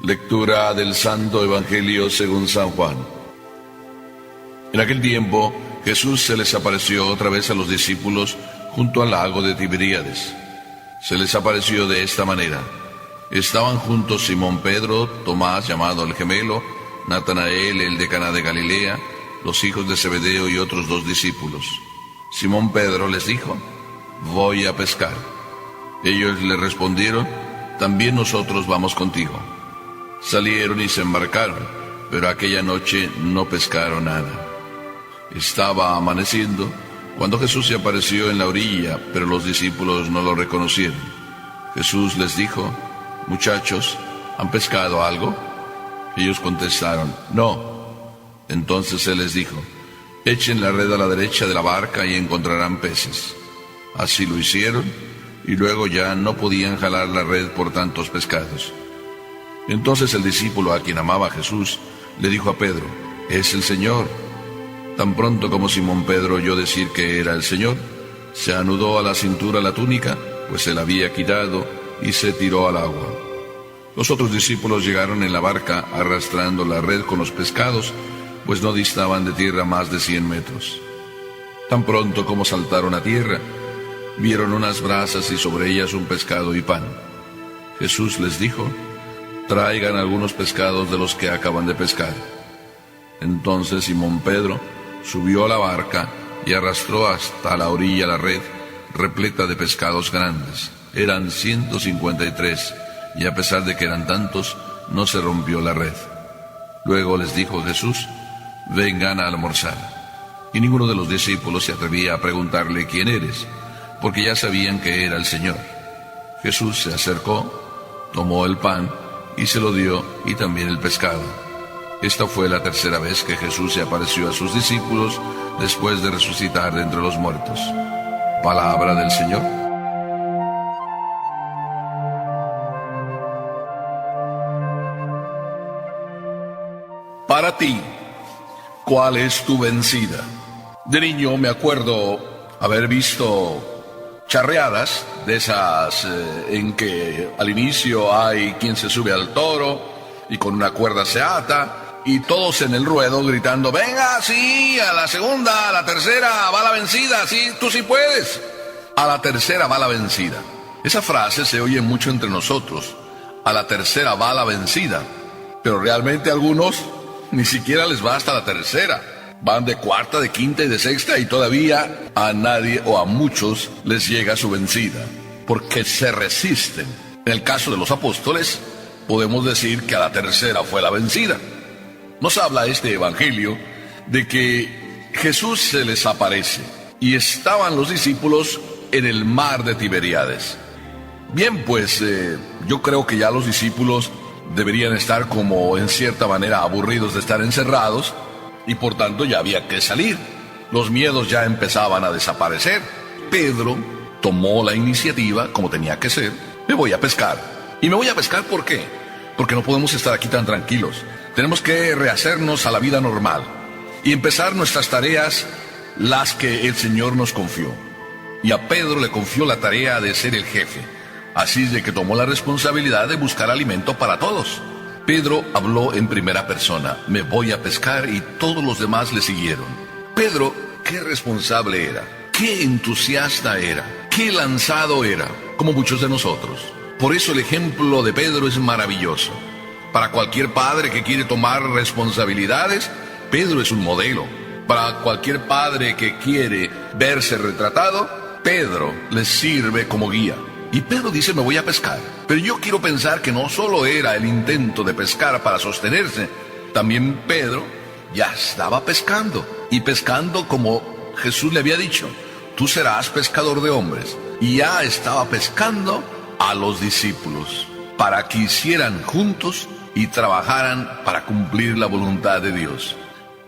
Lectura del Santo Evangelio según San Juan. En aquel tiempo, Jesús se les apareció otra vez a los discípulos junto al lago de Tiberíades. Se les apareció de esta manera. Estaban juntos Simón Pedro, Tomás llamado el gemelo, Natanael el de Caná de Galilea, los hijos de Zebedeo y otros 2 discípulos. Simón Pedro les dijo: voy a pescar. Ellos le respondieron: también nosotros vamos contigo. Salieron y se embarcaron, pero aquella noche no pescaron nada. Estaba amaneciendo cuando Jesús se apareció en la orilla, pero los discípulos no lo reconocieron. Jesús les dijo: muchachos, ¿han pescado algo? Ellos contestaron: no. Entonces él les dijo: echen la red a la derecha de la barca y encontrarán peces. Así lo hicieron, y luego ya no podían jalar la red por tantos pescados. Entonces el discípulo a quien amaba Jesús le dijo a Pedro: es el Señor. Tan pronto como Simón Pedro oyó decir que era el Señor, se anudó a la cintura la túnica, pues se la había quitado, y se tiró al agua. Los otros discípulos llegaron en la barca arrastrando la red con los pescados, pues no distaban de tierra más de 100 metros. Tan pronto como saltaron a tierra, vieron unas brasas y sobre ellas un pescado y pan. Jesús les dijo: traigan algunos pescados de los que acaban de pescar. Entonces Simón Pedro subió a la barca y arrastró hasta la orilla la red, repleta de pescados grandes. Eran 153, y a pesar de que eran tantos, no se rompió la red. Luego les dijo Jesús: vengan a almorzar. Y ninguno de los discípulos se atrevía a preguntarle: ¿quién eres?, porque ya sabían que era el Señor. Jesús se acercó, tomó el pan y se lo dio, y también el pescado. Esta fue la tercera vez que Jesús se apareció a sus discípulos después de resucitar de entre los muertos. Palabra del Señor. Para ti, ¿cuál es tu vencida? De niño me acuerdo haber visto charreadas de esas en que al inicio hay quien se sube al toro y con una cuerda se ata, y todos en el ruedo gritando: venga, sí, a la segunda, a la tercera va la vencida, sí, tú sí puedes. A la tercera va la vencida. Esa frase se oye mucho entre nosotros: a la tercera va la vencida. Pero realmente a algunos ni siquiera les va hasta la tercera. Van de cuarta, de quinta y de sexta, y todavía a nadie o a muchos les llega su vencida, porque se resisten. En el caso de los apóstoles, podemos decir que a la tercera fue la vencida. Nos habla este evangelio de que Jesús se les aparece y estaban los discípulos en el mar de Tiberíades. Bien, pues yo creo que ya los discípulos deberían estar como en cierta manera aburridos de estar encerrados, y por tanto ya había que salir. Los miedos ya empezaban a desaparecer. Pedro tomó la iniciativa, como tenía que ser: me voy a pescar. ¿Y me voy a pescar por qué? Porque no podemos estar aquí tan tranquilos. Tenemos que rehacernos a la vida normal y empezar nuestras tareas, las que el Señor nos confió. Y a Pedro le confió la tarea de ser el jefe. Así es de que tomó la responsabilidad de buscar alimento para todos. Pedro habló en primera persona: me voy a pescar, y todos los demás le siguieron. Pedro, qué responsable era, qué entusiasta era, qué lanzado era, como muchos de nosotros. Por eso el ejemplo de Pedro es maravilloso. Para cualquier padre que quiere tomar responsabilidades, Pedro es un modelo. Para cualquier padre que quiere verse retratado, Pedro les sirve como guía. Y Pedro dice: me voy a pescar. Pero yo quiero pensar que no solo era el intento de pescar para sostenerse, también Pedro ya estaba pescando. Y pescando como Jesús le había dicho: tú serás pescador de hombres. Y ya estaba pescando a los discípulos para que hicieran juntos y trabajaran para cumplir la voluntad de Dios.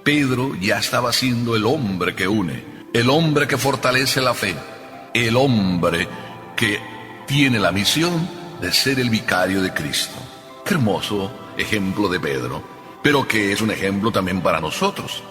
Pedro ya estaba siendo el hombre que une, el hombre que fortalece la fe, el hombre que tiene la misión de ser el vicario de Cristo. Qué hermoso ejemplo de Pedro, pero que es un ejemplo también para nosotros,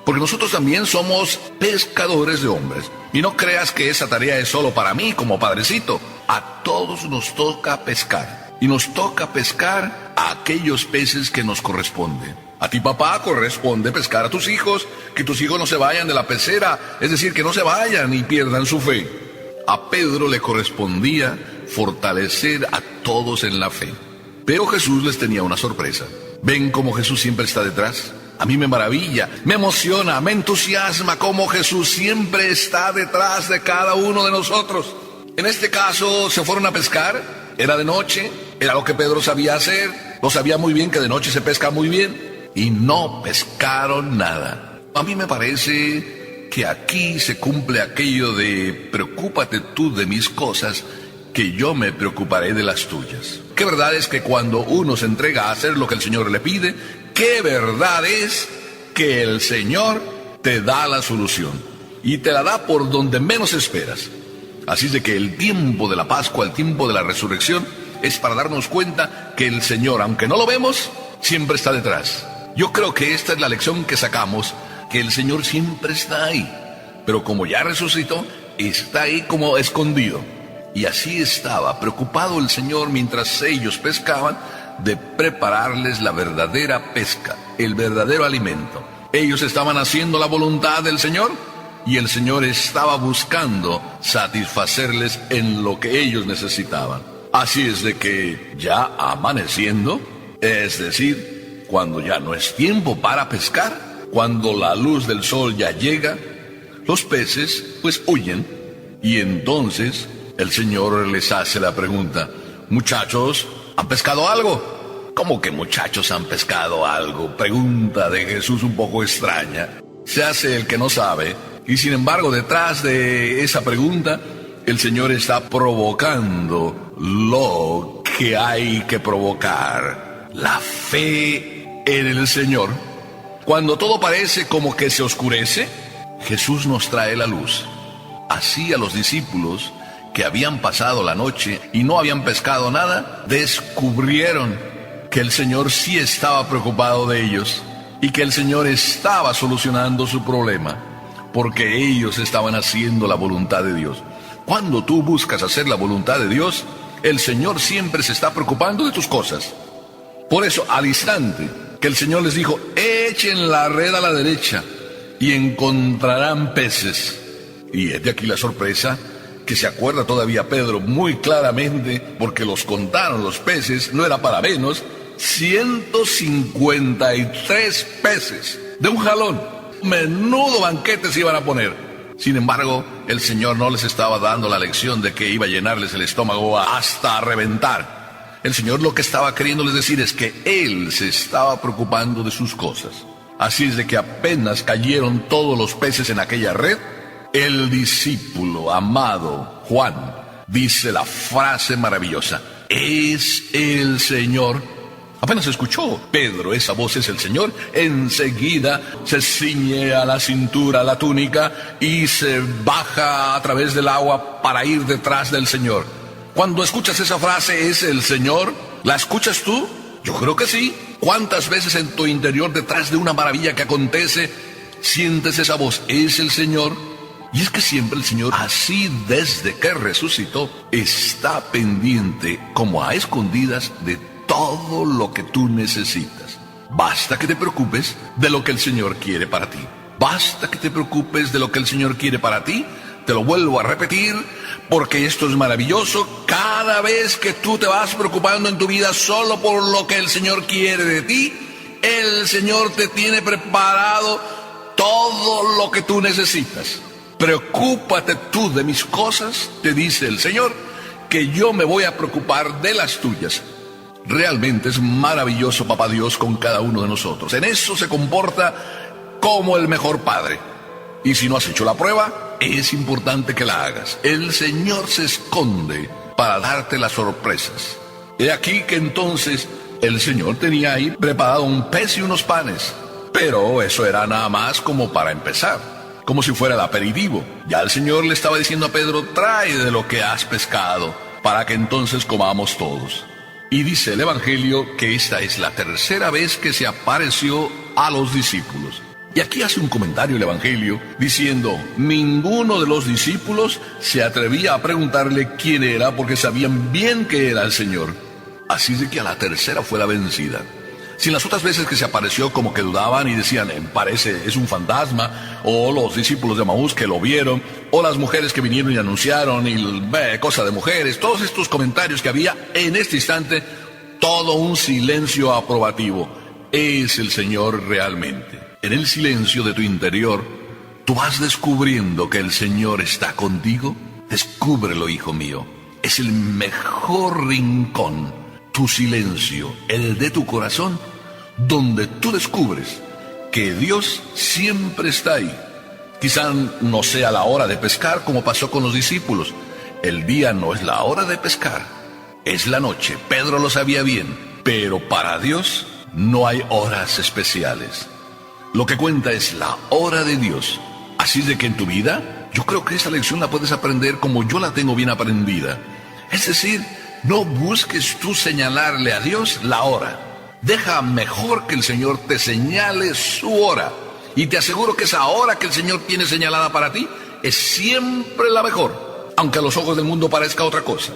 porque nosotros también somos pescadores de hombres. Y no creas que esa tarea es solo para mí como padrecito. A todos nos toca pescar. y nos toca pescar a aquellos peces que nos corresponden. A ti, papá, corresponde pescar a tus hijos, que tus hijos no se vayan de la pecera, es decir, que no se vayan y pierdan su fe. A Pedro le correspondía fortalecer a todos en la fe. Pero Jesús les tenía una sorpresa. ¿Ven cómo Jesús siempre está detrás? A mí me maravilla, me emociona, me entusiasma cómo Jesús siempre está detrás de cada uno de nosotros. En este caso, se fueron a pescar, era de noche, era lo que Pedro sabía hacer, lo sabía muy bien que de noche se pesca muy bien, y no pescaron nada. A mí me parece que aquí se cumple aquello de preocúpate tú de mis cosas, que yo me preocuparé de las tuyas. Qué verdad es que cuando uno se entrega a hacer lo que el Señor le pide, qué verdad es que el Señor te da la solución, y te la da por donde menos esperas. Así es de que el tiempo de la Pascua, el tiempo de la resurrección, es para darnos cuenta que el Señor, aunque no lo vemos, siempre está detrás. Yo creo que esta es la lección que sacamos, que el Señor siempre está ahí, pero como ya resucitó, está ahí como escondido. Y así estaba preocupado el Señor mientras ellos pescaban, de prepararles la verdadera pesca, el verdadero alimento. Ellos estaban haciendo la voluntad del Señor, y el Señor estaba buscando satisfacerles en lo que ellos necesitaban. Así es de que ya amaneciendo, es decir, cuando ya no es tiempo para pescar, cuando la luz del sol ya llega, los peces pues huyen, y entonces el Señor les hace la pregunta: muchachos, ¿han pescado algo? ¿Cómo que muchachos han pescado algo? Pregunta de Jesús un poco extraña. Se hace el que no sabe. Y sin embargo, detrás de esa pregunta, el Señor está provocando lo que hay que provocar: la fe en el Señor. Cuando todo parece como que se oscurece, Jesús nos trae la luz. Así a los discípulos que habían pasado la noche y no habían pescado nada, descubrieron que el Señor sí estaba preocupado de ellos y que el Señor estaba solucionando su problema, porque ellos estaban haciendo la voluntad de Dios. Cuando tú buscas hacer la voluntad de Dios, el Señor siempre se está preocupando de tus cosas. Por eso, al instante que el Señor les dijo: echen la red a la derecha y encontrarán peces. Y es de aquí la sorpresa, que se acuerda todavía Pedro muy claramente, porque los contaron los peces, no era para menos, 153 peces de un jalón. Menudo banquete se iban a poner. Sin embargo, el Señor no les estaba dando la lección de que iba a llenarles el estómago hasta reventar. El Señor lo que estaba queriéndoles decir es que Él se estaba preocupando de sus cosas. Así es de que apenas cayeron todos los peces en aquella red, el discípulo amado Juan dice la frase maravillosa: es el Señor. Apenas escuchó Pedro esa voz: es el Señor, enseguida se ciñe a la cintura la túnica y se baja a través del agua para ir detrás del Señor. Cuando escuchas esa frase, es el Señor, ¿la escuchas tú? Yo creo que sí. ¿Cuántas veces en tu interior, detrás de una maravilla que acontece, sientes esa voz: es el Señor? Y es que siempre el Señor, así desde que resucitó, está pendiente como a escondidas de todo lo que tú necesitas. Basta que te preocupes de lo que el Señor quiere para ti. Basta que te preocupes de lo que el Señor quiere para ti. Te lo vuelvo a repetir, porque esto es maravilloso. Cada vez que tú te vas preocupando en tu vida solo por lo que el Señor quiere de ti, el Señor te tiene preparado todo lo que tú necesitas. Preocúpate tú de mis cosas, te dice el Señor, que yo me voy a preocupar de las tuyas. Realmente es maravilloso, Papá Dios, con cada uno de nosotros. En eso se comporta como el mejor padre. Y si no has hecho la prueba, es importante que la hagas. El Señor se esconde para darte las sorpresas. He aquí que entonces el Señor tenía ahí preparado un pez y unos panes. Pero eso era nada más como para empezar, como si fuera el aperitivo. Ya el Señor le estaba diciendo a Pedro: trae de lo que has pescado, para que entonces comamos todos. Y dice el Evangelio que esta es la tercera vez que se apareció a los discípulos. Y aquí hace un comentario el Evangelio diciendo: ninguno de los discípulos se atrevía a preguntarle quién era, porque sabían bien que era el Señor. Así de que a la tercera fue la vencida. Si en las otras veces que se apareció como que dudaban y decían, parece, es un fantasma, o los discípulos de Emaús que lo vieron, o las mujeres que vinieron y anunciaron, y cosa de mujeres, todos estos comentarios que había en este instante, todo un silencio aprobativo. Es el Señor realmente. En el silencio de tu interior, tú vas descubriendo que el Señor está contigo. Descúbrelo, hijo mío. Es el mejor rincón. Tu silencio, el de tu corazón, donde tú descubres que Dios siempre está ahí. Quizá no sea la hora de pescar como pasó con los discípulos. El día no es la hora de pescar, es la noche. Pedro lo sabía bien, pero para Dios no hay horas especiales. Lo que cuenta es la hora de Dios. Así de que en tu vida, yo creo que esa lección la puedes aprender como yo la tengo bien aprendida. Es decir, no busques tú señalarle a Dios la hora. Deja mejor que el Señor te señale su hora. Y te aseguro que esa hora que el Señor tiene señalada para ti es siempre la mejor, aunque a los ojos del mundo parezca otra cosa.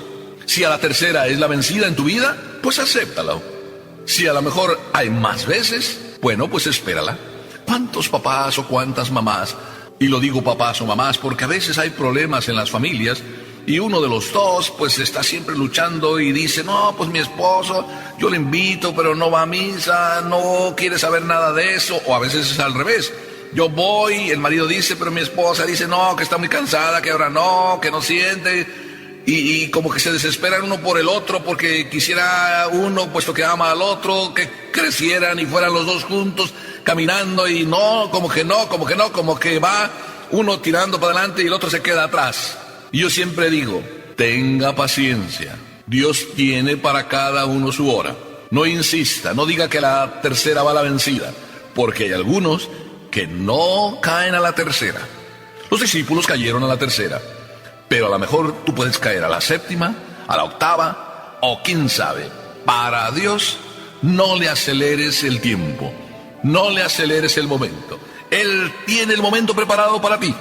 Si a la tercera es la vencida en tu vida, pues acéptalo. Si a lo mejor hay más veces, bueno, pues espérala. ¿Cuántos papás o cuántas mamás? Y lo digo papás o mamás porque a veces hay problemas en las familias y uno de los dos pues está siempre luchando y dice, no, pues mi esposo, yo le invito pero no va a misa, no quiere saber nada de eso, o a veces es al revés. Yo voy, el marido dice, pero mi esposa dice, no, que está muy cansada, que ahora no, que no siente. Y como que se desesperan uno por el otro porque quisiera uno, puesto que ama al otro, que crecieran y fueran los dos juntos caminando y no, como que va uno tirando para adelante y el otro se queda atrás. Y yo siempre digo, tenga paciencia, Dios tiene para cada uno su hora. No insista, no diga que la tercera va a la vencida, porque hay algunos que no caen a la tercera. Los discípulos cayeron a la tercera, pero a lo mejor tú puedes caer a la séptima, a la octava, o quién sabe. Para Dios no le aceleres el tiempo, no le aceleres el momento. Él tiene el momento preparado para ti.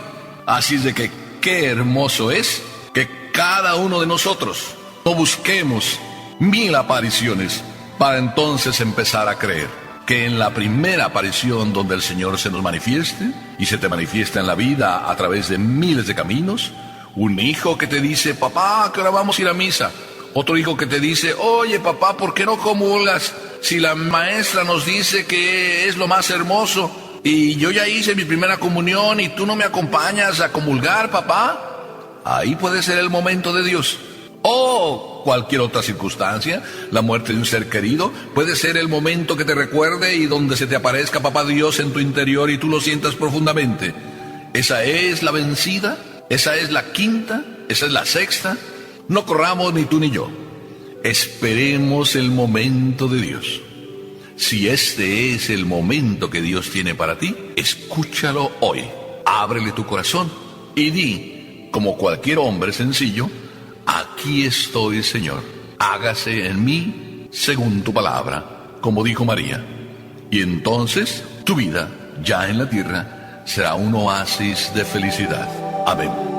Así es de que qué hermoso es que cada uno de nosotros no busquemos 1000 apariciones para entonces empezar a creer que en la primera aparición donde el Señor se nos manifieste y se te manifiesta en la vida a través de miles de caminos, un hijo que te dice, papá, ¿a qué hora vamos a ir a misa? Otro hijo que te dice, oye papá, ¿por qué no comulgas? Si la maestra nos dice que es lo más hermoso y yo ya hice mi primera comunión y tú no me acompañas a comulgar, papá. Ahí puede ser el momento de Dios. O cualquier otra circunstancia, la muerte de un ser querido, puede ser el momento que te recuerde y donde se te aparezca papá Dios en tu interior y tú lo sientas profundamente. Esa es la vencida. Esa es la quinta, esa es la sexta. No corramos ni tú ni yo. Esperemos el momento de Dios. Si este es el momento que Dios tiene para ti, escúchalo hoy. Ábrele tu corazón y di, como cualquier hombre sencillo, aquí estoy, Señor. Hágase en mí según tu palabra, como dijo María. Y entonces tu vida, ya en la tierra, será un oasis de felicidad. Amén.